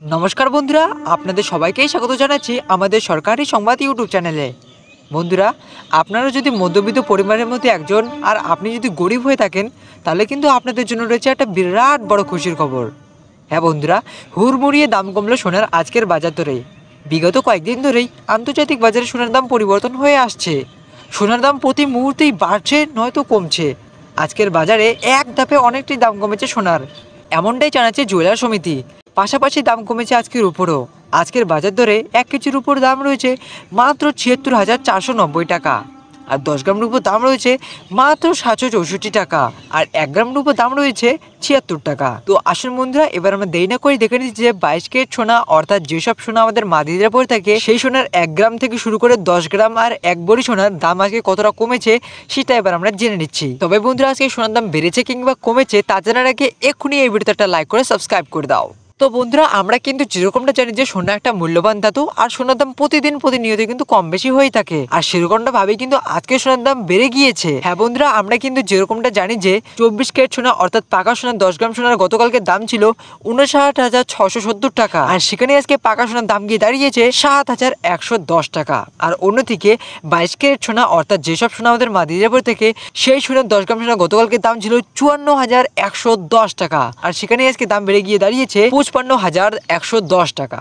নমস্কার বন্ধুরা, আপনাদের সবাইকেই স্বাগত জানাচ্ছি আমাদের সরকারি সংবাদ ইউটিউব চ্যানেলে। বন্ধুরা, আপনারা যদি মধ্যবিত্ত পরিবারের মধ্যে একজন আর আপনি যদি গরিব হয়ে থাকেন, তাহলে কিন্তু আপনাদের জন্য রয়েছে একটা বিরাট বড় খুশির খবর। হ্যাঁ বন্ধুরা, হুড়মুড়িয়ে দাম কমলো সোনার আজকের বাজার দরে। বিগত কয়েকদিন ধরেই আন্তর্জাতিক বাজারে সোনার দাম পরিবর্তন হয়ে আসছে। সোনার দাম প্রতি মুহূর্তেই বাড়ছে নয়তো কমছে। আজকের বাজারে এক ধাপে অনেকটাই দাম কমেছে সোনার, এমনটাই জানাচ্ছে জুয়েলার সমিতি। পাশাপাশি দাম কমেছে আজকের উপরও। আজকের বাজার দরে 1 কেজির উপর দাম রয়েছে মাত্র ৭৬,৪৯০ টাকা, আর 10 গ্রাম রূপোর দাম রয়েছে মাত্র ৭৬৪ টাকা, আর 1 গ্রাম রূপোর দাম রয়েছে ৭৬ টাকা। তো আসুন বন্ধুরা, এবার আমরা দেরি না করে দেখে নিচ্ছি যে 22 ক্যারেট সোনা অর্থাৎ যেসব সোনা আমাদের মাদিরা পরে থাকে সেই সোনার 1 গ্রাম থেকে শুরু করে 10 গ্রাম আর 1 ভরি সোনার দাম আজকে কতটা কমেছে সেটা এবার আমরা জেনে নিচ্ছি। তবে বন্ধুরা, আজকে সোনার দাম বেড়েছে কিংবা কমেছে তা জানার আগে এক্ষুনি এই ভিডিওতে একটা লাইক করে সাবস্ক্রাইব করে দাও। তো বন্ধুরা, আমরা কিন্তু যেরকমটা জানি যে সোনা একটা মূল্যবান ধাতু, আর সোনার দাম প্রতিনিয়ত কিন্তু কম বেশি হয়ে থাকে, আর সেরকমটা ভাবে কিন্তু আজকে সোনার দাম বেড়ে গিয়েছে। হ্যাঁ বন্ধুরা, আমরা কিন্তু যেরকমটা জানি যে 24 ক্যারেট সোনা অর্থাৎ পাকা সোনার 10 গ্রাম সোনার গতকালকে দাম ছিল 59,670 টাকা, আর সেখানে আজকে পাকা সোনার দাম গিয়ে দাঁড়িয়েছে 7,110 টাকা। আর অন্যদিকে 22 ক্যারেট সোনা অর্থাৎ যেসব সোনা আমাদের মাদিরা পরে থেকে সেই সোনার 10 গ্রাম সোনা গতকালকে দাম ছিল 54,110 টাকা, আর সেখানে আজকে দাম বেড়ে গিয়ে দাঁড়িয়েছে 55,110 টাকা।